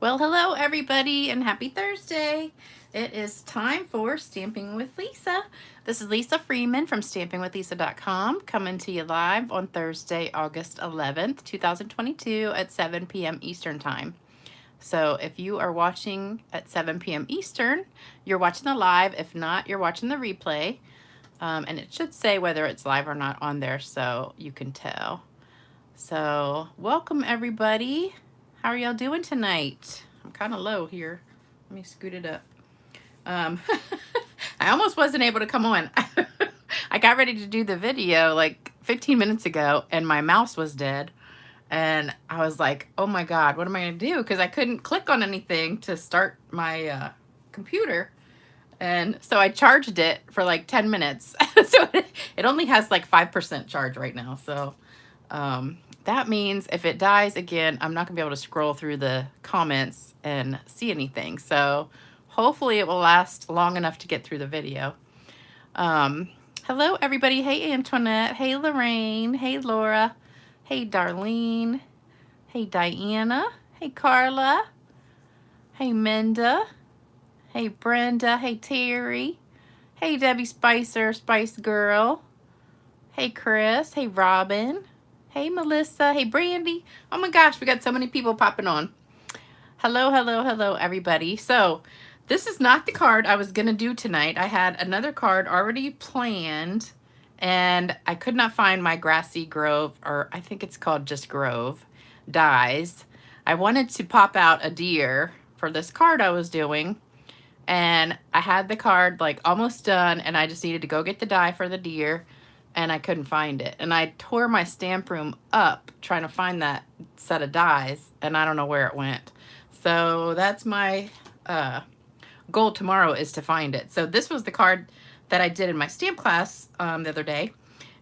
Well, hello everybody and happy Thursday. It is time for Stamping with Lisa. This is Lisa Freeman from stampingwithlisa.com coming to you live on Thursday, August 11th, 2022 at 7 p.m. Eastern Time. So if you are watching at 7 p.m. Eastern, you're watching the live. If not, you're watching the replay. And it should say whether it's live or not on there so you can tell. So welcome everybody. How are y'all doing tonight? I'm kind of low here. Let me scoot it up. I almost wasn't able to come on. I got ready to do the video like 15 minutes ago and my mouse was dead. And I was like, oh my God, what am I going to do? Because I couldn't click on anything to start my computer. And so I charged it for like 10 minutes. So it only has like 5% charge right now. So that means if it dies again, I'm not gonna be able to scroll through the comments and see anything. So hopefully it will last long enough to get through the video. Hello everybody. Hey Antoinette. Hey Lorraine. Hey Laura. Hey Darlene. Hey Diana. Hey Carla. Hey Minda. Hey Brenda. Hey Terry. Hey Debbie Spicer, Spice Girl. Hey Chris. Hey Robin. Hey Melissa. Hey Brandy. Oh my gosh, we got so many people popping on. Hello, hello, hello everybody. So this is not the card I was gonna do tonight. I had another card already planned and I could not find my Grassy Grove, or I think it's called just Grove, dies. I wanted to pop out a deer for this card I was doing, and I had the card like almost done and I just needed to go get the die for the deer and I couldn't find it. And I tore my stamp room up trying to find that set of dies and I don't know where it went. So that's my goal tomorrow, is to find it. So this was the card that I did in my stamp class the other day,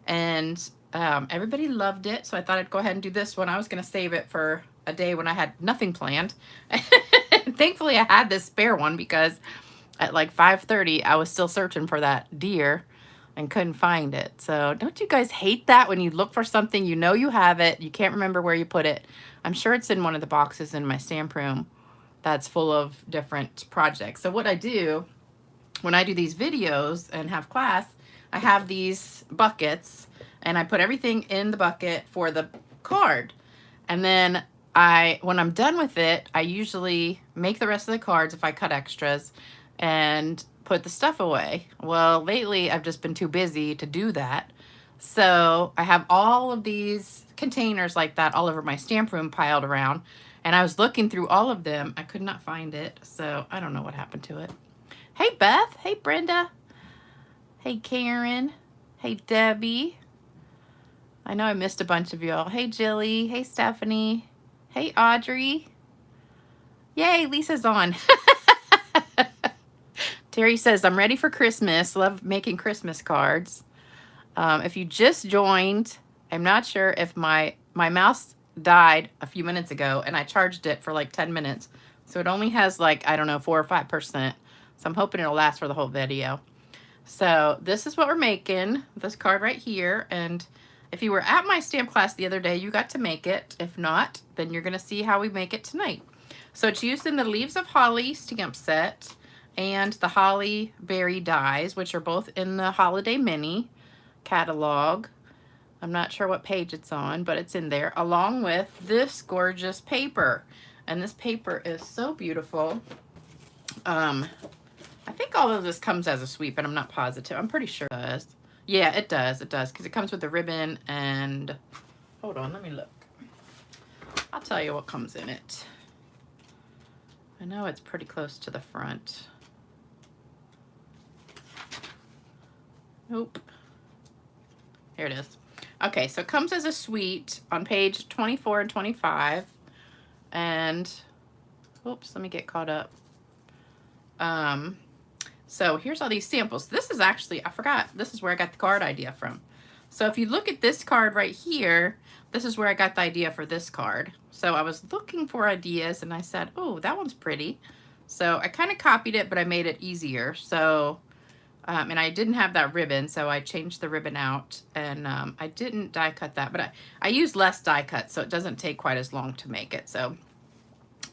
and everybody loved it. So I thought I'd go ahead and do this one. I was going to save it for a day when I had nothing planned. Thankfully I had this spare one because at like 5:30 I was still searching for that deer and couldn't find it. So don't you guys hate that when you look for something, you know you have it, you can't remember where you put it? I'm sure it's in one of the boxes in my stamp room that's full of different projects. So what I do when I do these videos and have class, I have these buckets and I put everything in the bucket for the card. And then when I'm done with it, I usually make the rest of the cards if I cut extras and put the stuff away. Well, lately I've just been too busy to do that. So I have all of these containers like that all over my stamp room piled around. And I was looking through all of them. I could not find it. So I don't know what happened to it. Hey, Beth. Hey, Brenda. Hey, Karen. Hey, Debbie. I know I missed a bunch of y'all. Hey, Jilly. Hey, Stephanie. Hey, Audrey. Yay, Lisa's on. Terry says, I'm ready for Christmas. Love making Christmas cards. If you just joined, I'm not sure if my mouse died a few minutes ago and I charged it for like 10 minutes. So it only has like, I don't know, 4 or 5%. So I'm hoping it'll last for the whole video. So this is what we're making, this card right here. And if you were at my stamp class the other day, you got to make it. If not, then you're gonna see how we make it tonight. So it's used in the Leaves of Holly stamp set and the Holly Berry dies, which are both in the Holiday Mini catalog. I'm not sure what page it's on, but it's in there, along with this gorgeous paper. And this paper is so beautiful. I think all of this comes as a sweep, but I'm not positive. I'm pretty sure it does. Yeah, it does. It does, because it comes with the ribbon and... Hold on, let me look. I'll tell you what comes in it. I know it's pretty close to the front. Nope. Here it is. Okay, so it comes as a suite on page 24 and 25. And, oops, let me get caught up. So here's all these samples. This is actually, I forgot, this is where I got the card idea from. So if you look at this card right here, this is where I got the idea for this card. So I was looking for ideas and I said, oh, that one's pretty. So I kind of copied it, but I made it easier. So, and I didn't have that ribbon, so I changed the ribbon out, and I didn't die cut that, but I used less die cut, so it doesn't take quite as long to make it. So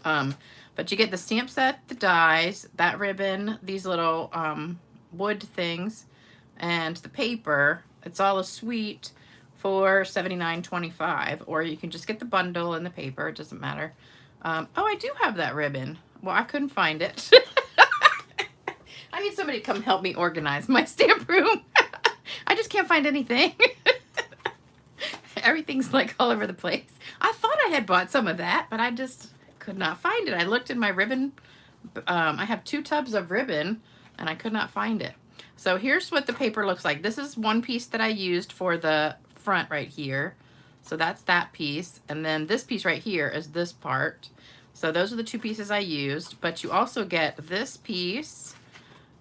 But you get the stamp set, the dies, that ribbon, these little wood things, and the paper. It's all a suite for $79.25, or you can just get the bundle and the paper. It doesn't matter. Oh, I do have that ribbon. Well, I couldn't find it. I need somebody to come help me organize my stamp room. I just can't find anything. Everything's like all over the place. I thought I had bought some of that, but I just could not find it. I looked in my ribbon. I have 2 tubs of ribbon and I could not find it. So here's what the paper looks like. This is one piece that I used for the front right here. So that's that piece. And then this piece right here is this part. So those are the 2 pieces I used, but you also get this piece,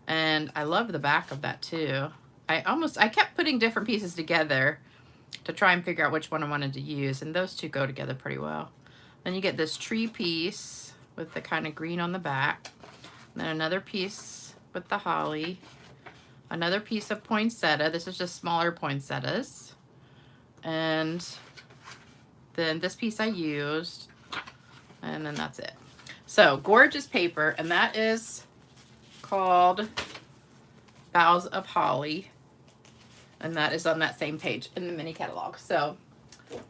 and I love the back of that too. I kept putting different pieces together to try and figure out which one I wanted to use, and those 2 go together pretty well. Then you get this tree piece with the kind of green on the back, and then another piece with the holly, another piece of poinsettia. This is just smaller poinsettias, and then this piece I used, and then that's it. So gorgeous paper, and that is called Boughs of Holly, and that is on that same page in the mini catalog. So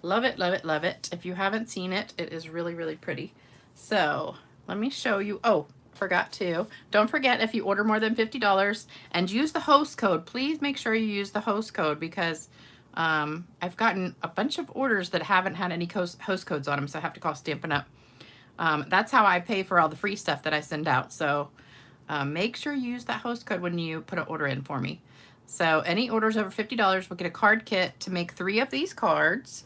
love it, love it, love it. If you haven't seen it, it is really, really pretty. So let me show you. Oh, forgot to. Don't forget, if you order more than $50 and use the host code, please make sure you use the host code, because I've gotten a bunch of orders that haven't had any host codes on them, so I have to call Stampin' Up. That's how I pay for all the free stuff that I send out. So make sure you use that host code when you put an order in for me. So any orders over $50 will get a card kit to make 3 of these cards.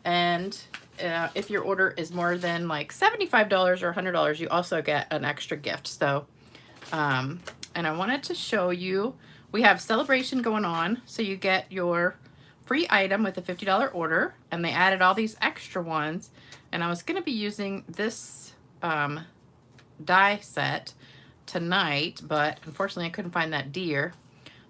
And if your order is more than like $75 or $100, you also get an extra gift. So, and I wanted to show you, we have celebration going on. So you get your free item with a $50 order, and they added all these extra ones. And I was going to be using this die set tonight, but unfortunately I couldn't find that deer.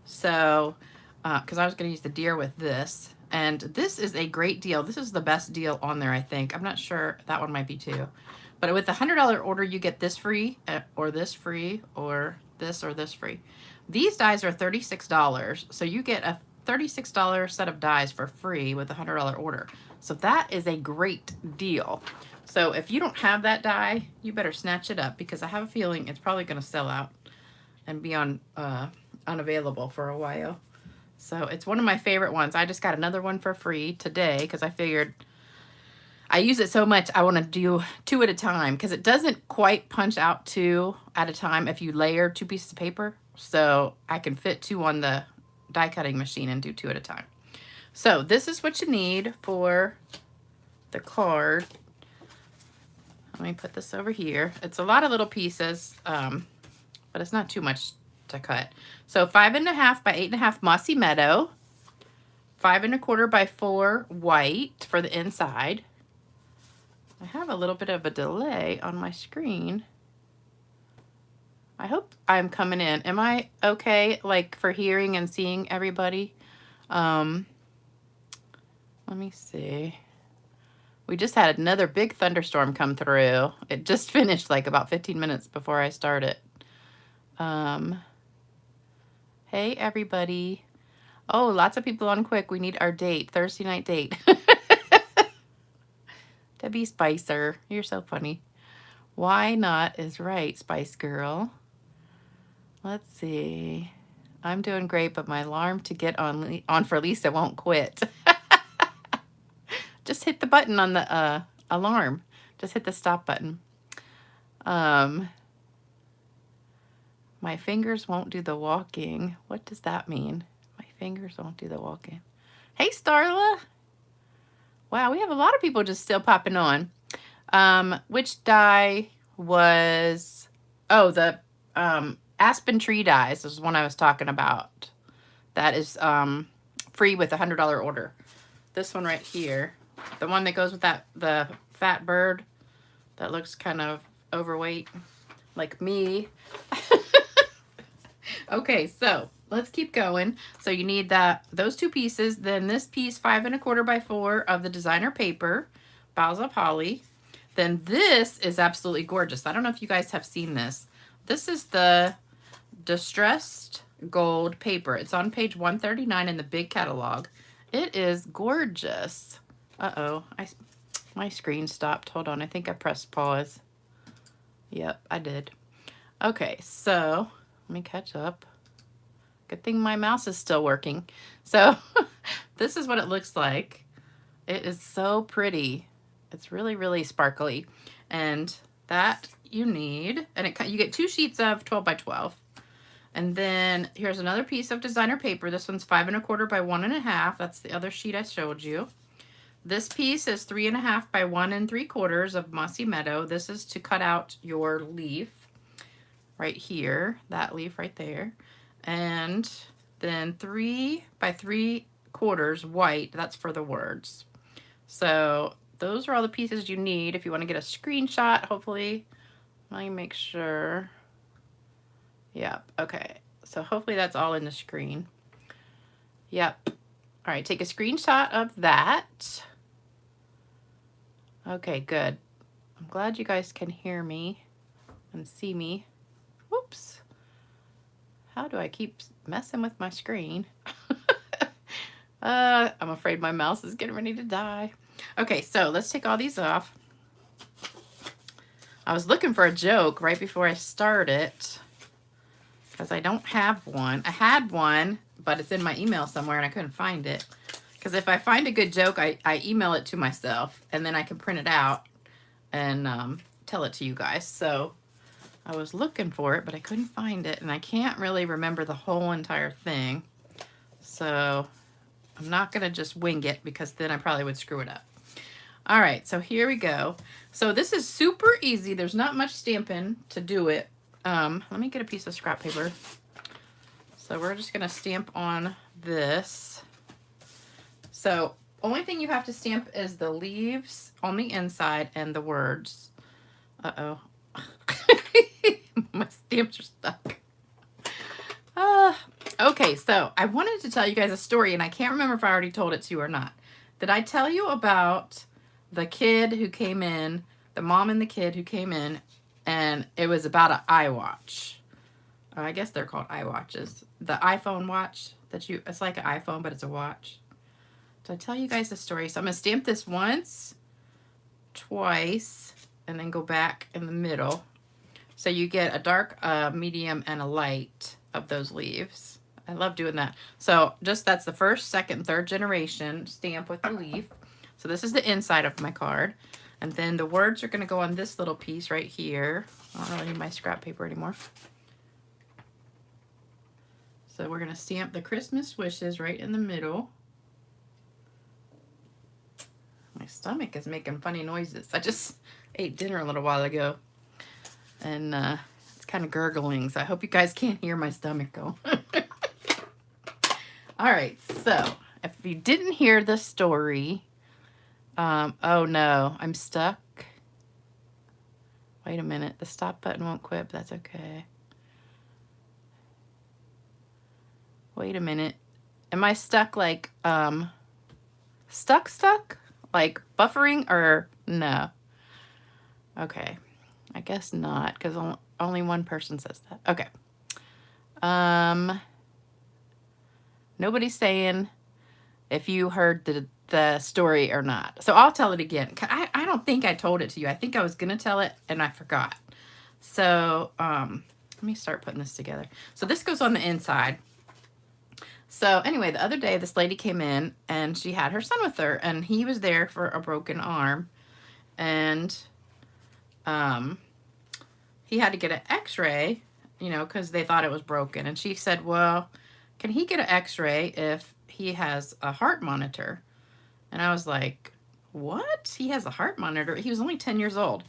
So, because I was going to use the deer with this, and this is a great deal. This is the best deal on there, I think. I'm not sure, that one might be too. But with the $100 order, you get this free, or this free, or this free. These dies are $36, so you get a $36 set of dies for free with a $100 order. So that is a great deal. So if you don't have that die, you better snatch it up, because I have a feeling it's probably going to sell out and be on unavailable for a while. So it's one of my favorite ones. I just got another one for free today because I figured I use it so much I want to do 2 at a time, because it doesn't quite punch out 2 at a time if you layer 2 pieces of paper. So I can fit 2 on the die cutting machine and do 2 at a time. So this is what you need for the card. Let me put this over here. It's a lot of little pieces, but it's not too much to cut. So 5.5 by 8.5 Mossy Meadow, 5 1/4 by 4 white for the inside. I have a little bit of a delay on my screen. I hope I'm coming in. Am I okay, like, for hearing and seeing everybody? Let me see. We just had another big thunderstorm come through. It just finished like about 15 minutes before I started. Hey, everybody. Oh, lots of people on quick. We need our date, Thursday night date. Debbie Spicer, you're so funny. Why not is right, Spice Girl. Let's see. I'm doing great, but my alarm to get on for Lisa won't quit. Just hit the button on the alarm. Just hit the stop button. My fingers won't do the walking. What does that mean? My fingers won't do the walking. Hey, Starla. Wow, we have a lot of people just still popping on. Which die was... Oh, the Aspen Tree dies is one I was talking about. That is free with a $100 order. This one right here. The one that goes with the fat bird that looks kind of overweight, like me. Okay, so let's keep going. So you need those 2 pieces, then this piece 5 1/4 by 4 of the designer paper, Boughs of Holly. Then this is absolutely gorgeous. I don't know if you guys have seen this. This is the Distressed Gold paper. It's on page 139 in the big catalog. It is gorgeous. Uh-oh, my screen stopped. Hold on, I think I pressed pause. Yep, I did. Okay, so let me catch up. Good thing my mouse is still working. So this is what it looks like. It is so pretty. It's really, really sparkly. And that you need, and you get 2 sheets of 12 by 12. And then here's another piece of designer paper. This one's 5 1/4 by 1 1/2. That's the other sheet I showed you. This piece is 3 1/2 by 1 3/4 of Mossy Meadow. This is to cut out your leaf right here, that leaf right there. And then 3 by 3/4 white, that's for the words. So those are all the pieces you need if you want to get a screenshot, hopefully. Let me make sure. Yep, okay. So hopefully that's all in the screen. Yep. All right, take a screenshot of that. Okay, good. I'm glad you guys can hear me and see me. Whoops. How do I keep messing with my screen? I'm afraid my mouse is getting ready to die. Okay, so let's take all these off. I was looking for a joke right before I started because I don't have one. I had one, but it's in my email somewhere and I couldn't find it. Because if I find a good joke, I email it to myself and then I can print it out and tell it to you guys. So I was looking for it, but I couldn't find it, and I can't really remember the whole entire thing. So I'm not going to just wing it because then I probably would screw it up. All right, so here we go. So this is super easy. There's not much stamping to do it. Let me get a piece of scrap paper. So we're just going to stamp on this. So only thing you have to stamp is the leaves on the inside and the words. Uh-oh. My stamps are stuck. Okay, so I wanted to tell you guys a story, and I can't remember if I already told it to you or not. Did I tell you about the kid who came in, the mom and the kid who came in, and it was about an iWatch? I guess they're called iWatches. The iPhone watch it's like an iPhone, but it's a watch. Did I tell you guys the story? So I'm going to stamp this once, twice, and then go back in the middle. So you get a dark, medium, and a light of those leaves. I love doing that. So that's the first, second, third generation stamp with the leaf. So this is the inside of my card. And then the words are going to go on this little piece right here. I don't really need my scrap paper anymore. So we're going to stamp the Christmas wishes right in the middle. My stomach is making funny noises. I just ate dinner a little while ago. And it's kind of gurgling, so I hope you guys can't hear my stomach go. All right, so if you didn't hear the story, oh no, I'm stuck. Wait a minute, the stop button won't quit, but that's okay. Wait a minute. Am I stuck like, stuck? Like buffering or no? Okay. I guess not, because only one person says that. Okay. Nobody's saying if you heard the story or not. So I'll tell it again. I don't think I told it to you. I think I was going to tell it, and I forgot. So let me start putting this together. So this goes on the inside. So anyway, the other day, this lady came in, and she had her son with her, and he was there for a broken arm. And he had to get an x-ray, because they thought it was broken. And she said, well, can he get an x-ray if he has a heart monitor? And I was like, what? He has a heart monitor? He was only 10 years old.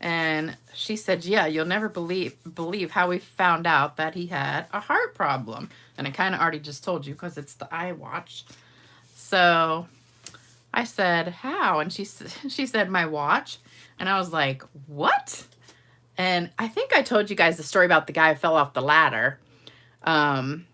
And she said, yeah, you'll never believe how we found out that he had a heart problem. And I kind of already just told you because it's the iWatch. So I said, how? And she said, my watch. And I was like, what? And I think I told you guys the story about the guy who fell off the ladder. I'm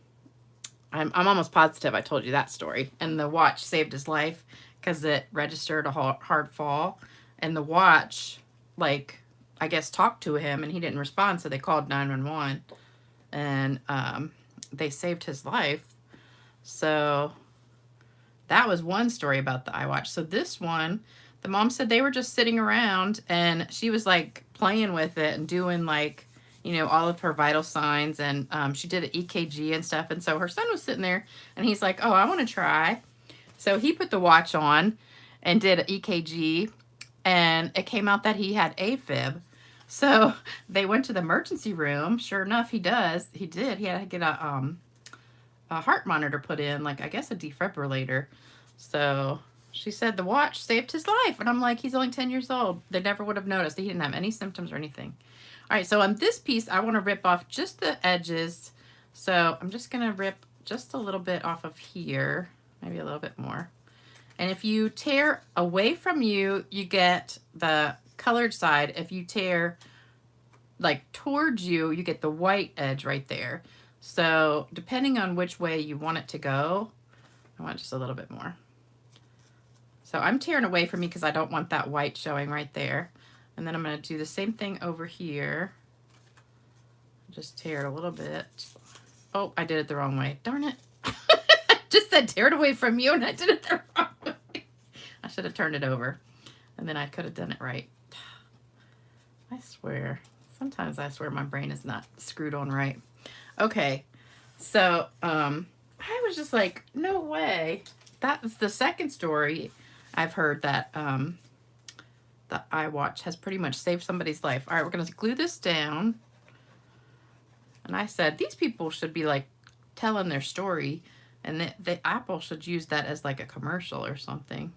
almost positive I told you that story. And the watch saved his life because it registered a hard fall. And the watch like, I guess, talked to him, and he didn't respond, so they called 911, and they saved his life. So that was one story about the iWatch. So this one, the mom said they were just sitting around, and she was like playing with it and doing like, you know, all of her vital signs, and she did an EKG and stuff. And so her son was sitting there, and he's like, oh, I want to try. So he put the watch on and did an EKG, and it came out that he had AFib. So they went to the emergency room. Sure enough, he did. He had to get a heart monitor put in, like, I guess a defibrillator. So she said the watch saved his life. And I'm like, he's only 10 years old. They never would have noticed. He didn't have any symptoms or anything. All right, so on this piece, I want to rip off just the edges. So I'm just going to rip just a little bit off of here, maybe a little bit more. And if you tear away from you, you get the colored side. If you tear like towards you, you get the white edge right there. So depending on which way you want it to go, I want just a little bit more. So I'm tearing away from me because I don't want that white showing right there. And then I'm going to do the same thing over here. Just tear it a little bit. Oh, I did it the wrong way. Darn it. I just said tear it away from you, and I did it the wrong way. I should have turned it over, and then I could have done it right. I swear. Sometimes I swear my brain is not screwed on right. Okay, so I was just like, no way. That's the second story I've heard that the iWatch has pretty much saved somebody's life. All right, we're going to glue this down. And I said, these people should be like telling their story, and the Apple should use that as like a commercial or something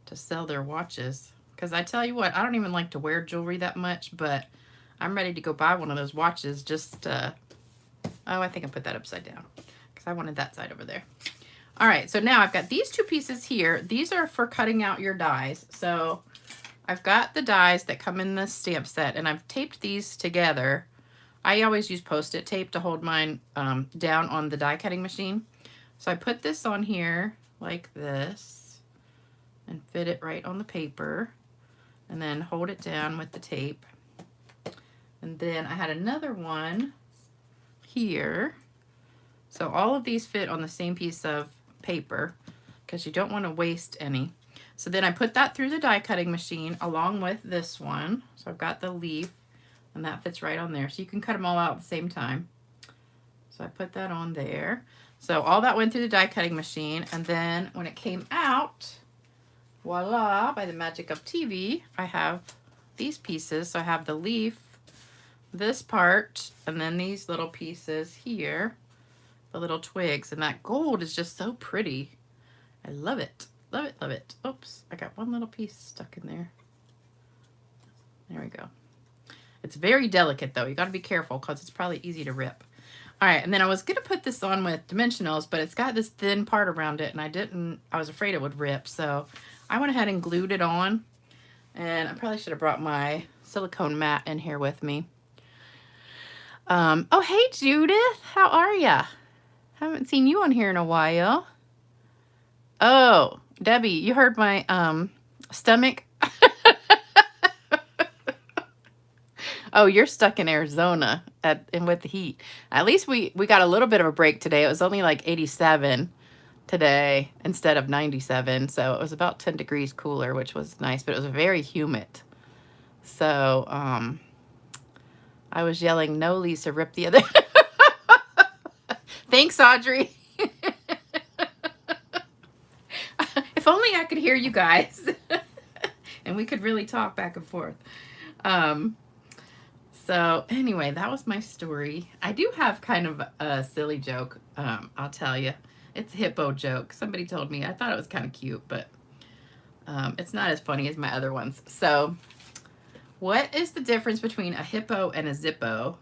to sell their watches. Because I tell you what, I don't even like to wear jewelry that much, but I'm ready to go buy one of those watches just oh, I think I put that upside down because I wanted that side over there. All right, so now I've got these two pieces here. These are for cutting out your dies. So I've got the dies that come in the stamp set, and I've taped these together. I always use Post-it tape to hold mine down on the die cutting machine. So I put this on here like this and fit it right on the paper, and then hold it down with the tape. And then I had another one here. So all of these fit on the same piece of paper because you don't want to waste any. So then I put that through the die cutting machine along with this one. So I've got the leaf, and that fits right on there. So you can cut them all out at the same time. So I put that on there. So all that went through the die cutting machine, and then when it came out, voila, by the magic of TV, I have these pieces. So I have the leaf, this part, and then these little pieces here, the little twigs, and that gold is just so pretty. I love it. Love it, love it. Oops, I got one little piece stuck in there. There we go. It's very delicate though. You got to be careful because it's probably easy to rip. All right, and then I was going to put this on with dimensionals, but it's got this thin part around it, and I was afraid it would rip, so I went ahead and glued it on. And I probably should have brought my silicone mat in here with me. Oh, hey, Judith. How are ya? Haven't seen you on here in a while. Oh, Debbie, you heard my stomach? Oh, you're stuck in Arizona and with the heat. At least we got a little bit of a break today. It was only like 87 today instead of 97. So it was about 10 degrees cooler, which was nice, but it was very humid. So I was yelling, no, Lisa, rip the other. Thanks, Audrey. If only I could hear you guys and we could really talk back and forth. So anyway, that was my story. I do have kind of a silly joke, I'll tell you. It's a hippo joke. Somebody told me. I thought it was kind of cute, but it's not as funny as my other ones. So what is the difference between a hippo and a zippo?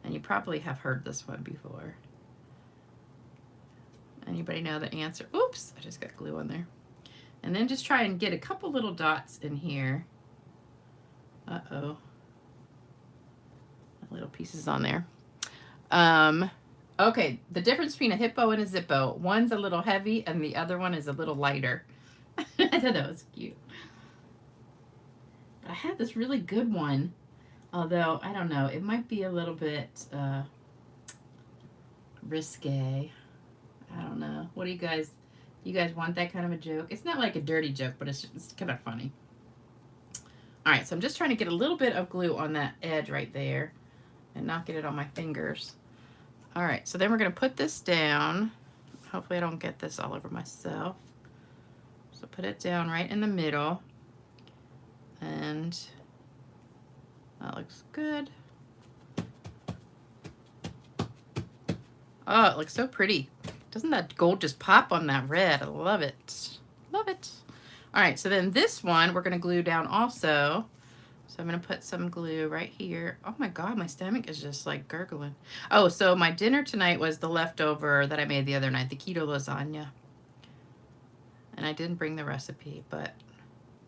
And you probably have heard this one before. Anybody know the answer? Oops, I just got glue on there. And then just try and get a couple little dots in here. Uh-oh. Little pieces on there. Okay, the difference between a hippo and a zippo. One's a little heavy and the other one is a little lighter. I thought that was cute. I had this really good one, although I don't know, it might be a little bit risque. I don't know. What do you guys want that kind of a joke? It's not like a dirty joke, but it's kind of funny. All right, so I'm just trying to get a little bit of glue on that edge right there and not get it on my fingers. All right, so then we're gonna put this down. Hopefully I don't get this all over myself. So put it down right in the middle, and that looks good. Oh, it looks so pretty. Doesn't that gold just pop on that red? I love it. Love it. All right, so then this one we're gonna glue down also. So I'm gonna put some glue right here. Oh my God, my stomach is just like gurgling. Oh, so my dinner tonight was the leftover that I made the other night, the keto lasagna. And I didn't bring the recipe, but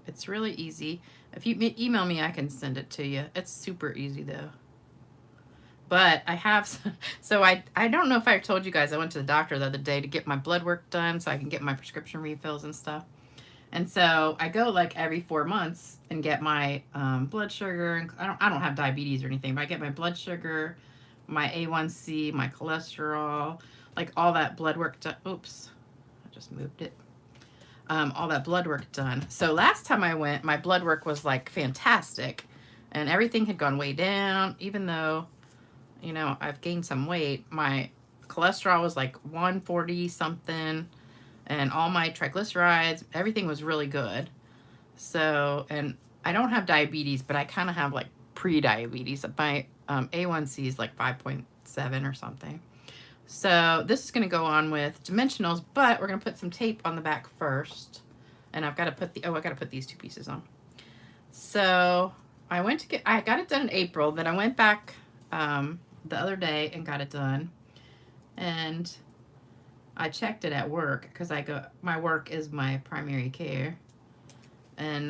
it's really easy. If you email me, I can send it to you. It's super easy though. But I have, so I don't know if I told you guys, I went to the doctor the other day to get my blood work done so I can get my prescription refills and stuff. And so I go like every 4 months and get my blood sugar. And I don't have diabetes or anything, but I get my blood sugar, my A1C, my cholesterol, like all that blood work done. Oops, I just moved it. All that blood work done. So last time I went, my blood work was like fantastic and everything had gone way down. Even though, you know, I've gained some weight, my cholesterol was like 140 something and all my triglycerides, everything was really good. So, and I don't have diabetes, but I kind of have like pre-diabetes. My A1C is like 5.7 or something. So this is going to go on with dimensionals, but we're going to put some tape on the back first. And I've got to put I got to put these 2 pieces on. So I got it done in April. Then I went back the other day and got it done. And I checked it at work because my work is my primary care. And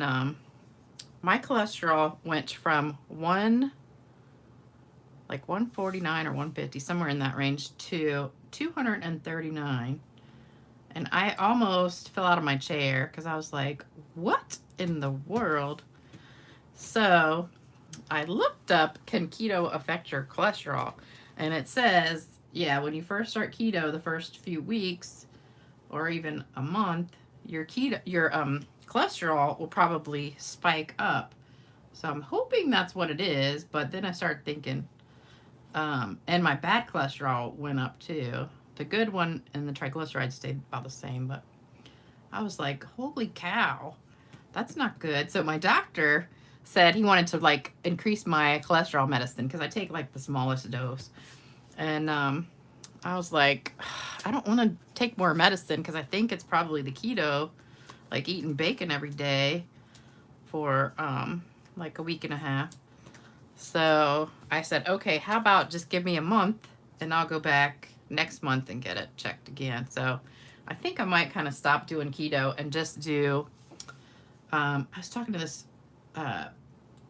my cholesterol went from 149 or 150, somewhere in that range, to 239. And I almost fell out of my chair because I was like, what in the world? So I looked up, can keto affect your cholesterol? And it says, yeah, when you first start keto, the first few weeks or even a month, your cholesterol will probably spike up. So I'm hoping that's what it is, but then I started thinking, and my bad cholesterol went up too. The good one and the triglycerides stayed about the same, but I was like, holy cow, that's not good. So my doctor said he wanted to like increase my cholesterol medicine because I take like the smallest dose. And I was like, I don't want to take more medicine because I think it's probably the keto, like eating bacon every day for like a week and a half. So I said, okay, how about just give me a month and I'll go back next month and get it checked again. So I think I might kind of stop doing keto and just do, I was talking to this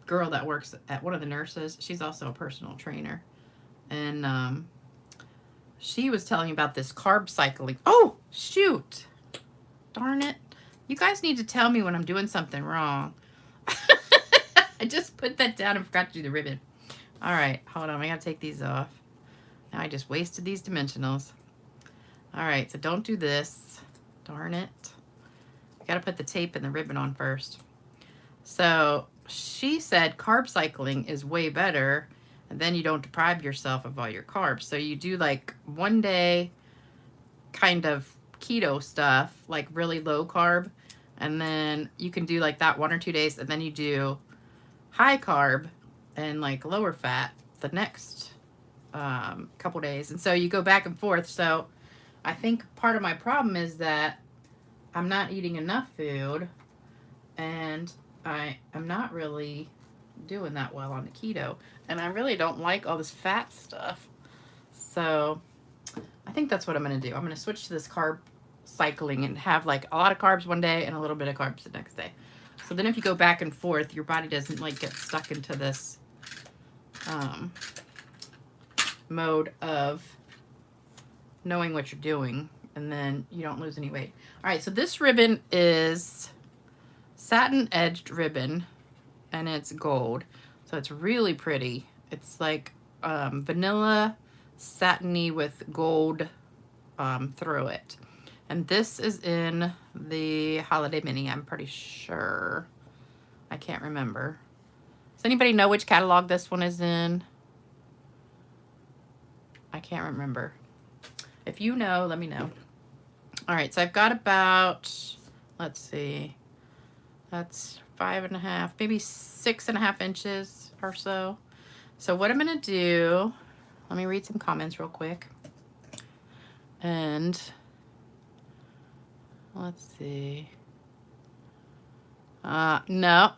girl that works at one of the nurses. She's also a personal trainer. And she was telling me about this carb cycling. Oh, shoot. Darn it. You guys need to tell me when I'm doing something wrong. I just put that down and forgot to do the ribbon. All right, hold on. I got to take these off. Now I just wasted these dimensionals. All right, so don't do this. Darn it. I got to put the tape and the ribbon on first. So she said carb cycling is way better, and then you don't deprive yourself of all your carbs. So you do like 1 day kind of keto stuff, like really low carb, and then you can do like that 1 or 2 days, and then you do high carb and like lower fat the next couple days. And so you go back and forth. So I think part of my problem is that I'm not eating enough food and I'm not really doing that well on the keto, and I really don't like all this fat stuff. So I think that's what I'm going to do. I'm going to switch to this carb cycling and have like a lot of carbs 1 day and a little bit of carbs the next day. So then if you go back and forth, your body doesn't like get stuck into this mode of knowing what you're doing, and then you don't lose any weight. All right, so this ribbon is satin edged ribbon, and it's gold. So it's really pretty. It's like vanilla satiny with gold through it. And this is in the Holiday Mini, I'm pretty sure. I can't remember. Does anybody know which catalog this one is in? I can't remember. If you know, let me know. All right, so I've got about, let's see, that's 5.5, maybe 6.5 inches or so. So what I'm gonna do, let me read some comments real quick. And let's see. No,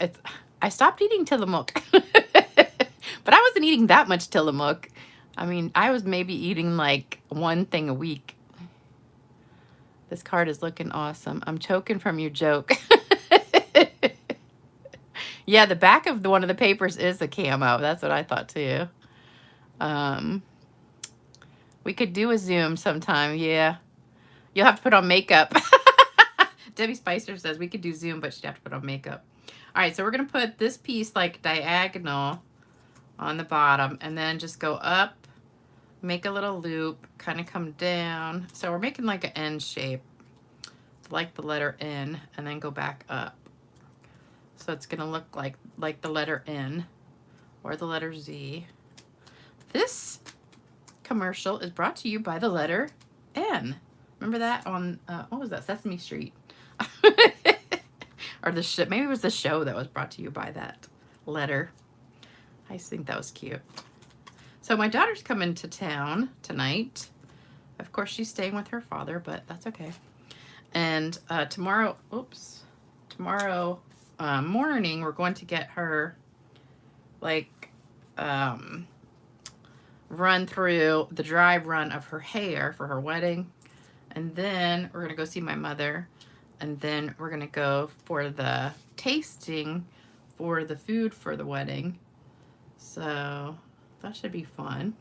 I stopped eating Tillamook. But I wasn't eating that much Tillamook. I mean, I was maybe eating like one thing a week. This card is looking awesome. I'm choking from your joke. Yeah, the back of one of the papers is a camo. That's what I thought too. We could do a Zoom sometime. Yeah. You'll have to put on makeup. Debbie Spicer says we could do Zoom, but she'd have to put on makeup. All right, so we're going to put this piece like diagonal on the bottom and then just go up, make a little loop, kind of come down. So we're making like an N shape, like the letter N, and then go back up. So it's going to look like the letter N or the letter Z. This commercial is brought to you by the letter N. Remember that on, what was that, Sesame Street? Or maybe it was the show that was brought to you by that letter. I think that was cute. So my daughter's coming to town tonight. Of course, she's staying with her father, but that's okay. And tomorrow morning, we're going to get her, like, run through the dry run of her hair for her wedding. And then we're going to go see my mother. And then we're going to go for the tasting for the food for the wedding. So that should be fun.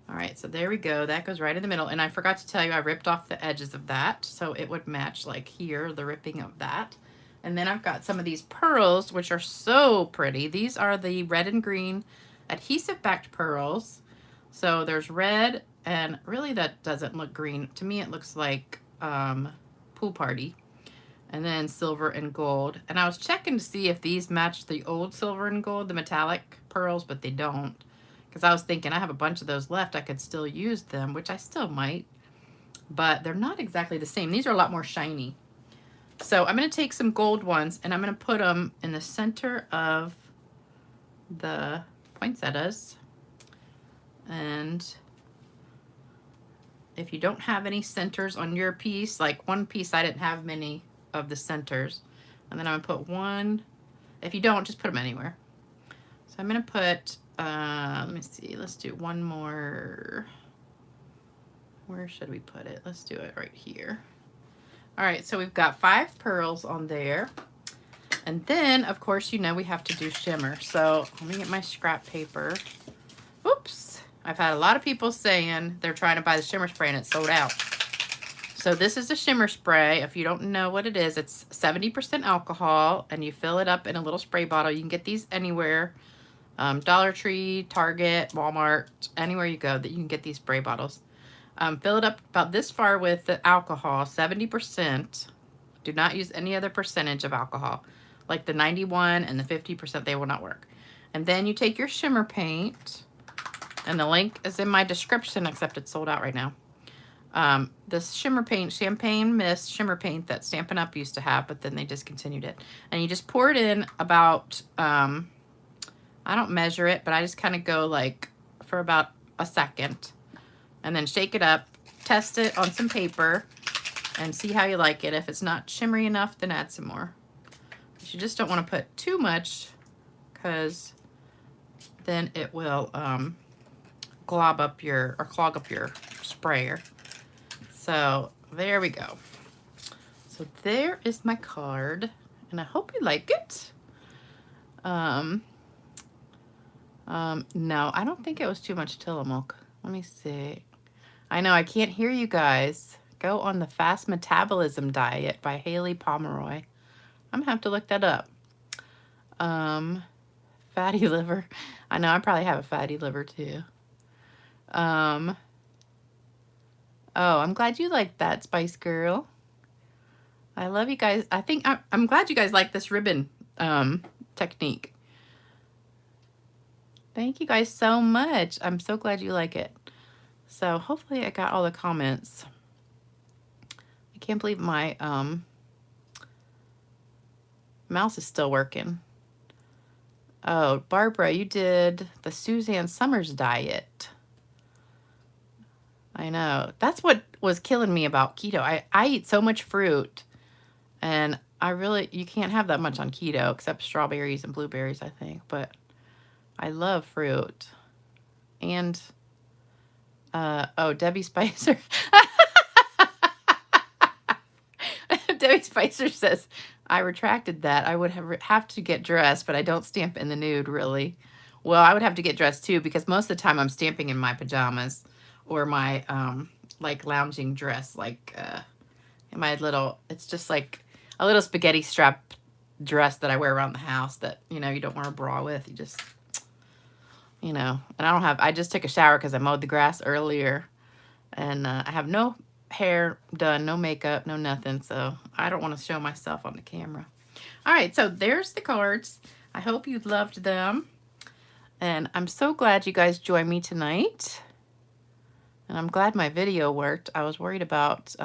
All right, so there we go. That goes right in the middle. And I forgot to tell you, I ripped off the edges of that, so it would match like here, the ripping of that. And then I've got some of these pearls, which are so pretty. These are the red and green adhesive-backed pearls. So there's red, and really that doesn't look green. To me, it looks like Pool Party. And then silver and gold. And I was checking to see if these match the old silver and gold, the metallic pearls, but they don't. Because I was thinking I have a bunch of those left. I could still use them, which I still might. But they're not exactly the same. These are a lot more shiny. So I'm going to take some gold ones and I'm going to put them in the center of the poinsettias. And if you don't have any centers on your piece, like one piece I didn't have many of the centers. And then I'm going to put one. If you don't, just put them anywhere. So I'm going to put, let me see, let's do one more. Where should we put it? Let's do it right here. All right, so we've got 5 pearls on there. And then, of course, you know we have to do shimmer. So let me get my scrap paper. Oops. I've had a lot of people saying they're trying to buy the shimmer spray and it's sold out. So this is a shimmer spray. If you don't know what it is, it's 70% alcohol and you fill it up in a little spray bottle. You can get these anywhere. Dollar Tree, Target, Walmart, anywhere you go that you can get these spray bottles. Fill it up about this far with the alcohol, 70%. Do not use any other percentage of alcohol. Like the 91 and the 50%, they will not work. And then you take your shimmer paint, and the link is in my description, except it's sold out right now. This shimmer paint, Champagne Mist shimmer paint that Stampin' Up! Used to have, but then they discontinued it. And you just pour it in about, I don't measure it, but I just kind of go like for about a second. And then shake it up, test it on some paper, and see how you like it. If it's not shimmery enough, then add some more. But you just don't want to put too much, because then it will clog up your sprayer. So there we go. So there is my card, and I hope you like it. No, I don't think it was too much Tillamook. Let me see. I know I can't hear you guys. Go on the Fast Metabolism Diet by Haley Pomeroy. I'm gonna have to look that up. Fatty liver. I know I probably have a fatty liver too. Oh, I'm glad you like that, Spice Girl. I love you guys. I think I'm glad you guys like this ribbon technique. Thank you guys so much. I'm so glad you like it. So hopefully I got all the comments. I can't believe my mouse is still working. Oh, Barbara, you did the Suzanne Summers diet. I know. That's what was killing me about keto. I eat so much fruit, and you can't have that much on keto except strawberries and blueberries, I think. But I love fruit. And, oh, Debbie Spicer. Debbie Spicer says, I retracted that. I would have to get dressed, but I don't stamp in the nude, really. Well, I would have to get dressed, too, because most of the time I'm stamping in my pajamas or my, like, lounging dress, like, in my little, it's just like a little spaghetti strap dress that I wear around the house that, you know, you don't wear a bra with. You just, you know, and I just took a shower because I mowed the grass earlier, and I have no hair done, no makeup, no nothing, so I don't want to show myself on the camera. All right, so there's the cards. I hope you loved them, and I'm so glad you guys joined me tonight, and I'm glad my video worked. I was worried about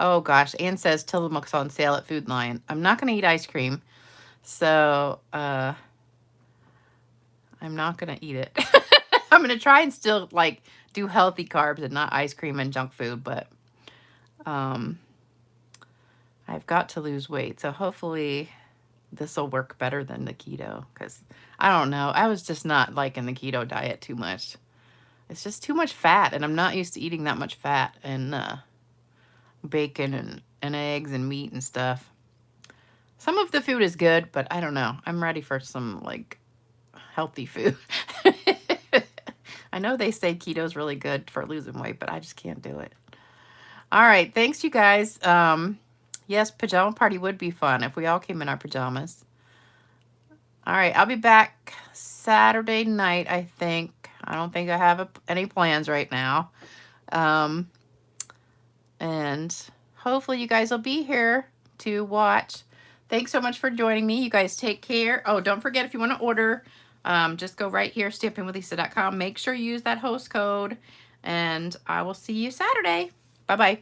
oh gosh, Ann says Tillamook's on sale at Food Lion. I'm not going to eat ice cream, so I'm not going to eat it. I'm going to try and still, like, do healthy carbs and not ice cream and junk food, but I've got to lose weight, so hopefully this will work better than the keto, because I don't know. I was just not liking the keto diet too much. It's just too much fat, and I'm not used to eating that much fat and bacon and eggs and meat and stuff. Some of the food is good, but I don't know. I'm ready for some, like, healthy food. I know they say keto is really good for losing weight, but I just can't do it. All right, thanks, you guys. Yes, pajama party would be fun if we all came in our pajamas. All right, I'll be back Saturday night, I think. I don't think I have any plans right now. And hopefully you guys will be here to watch. Thanks so much for joining me. You guys take care. Oh, don't forget, if you want to order, just go right here, stampingwithlisa.com. Make sure you use that host code, and I will see you Saturday. Bye-bye.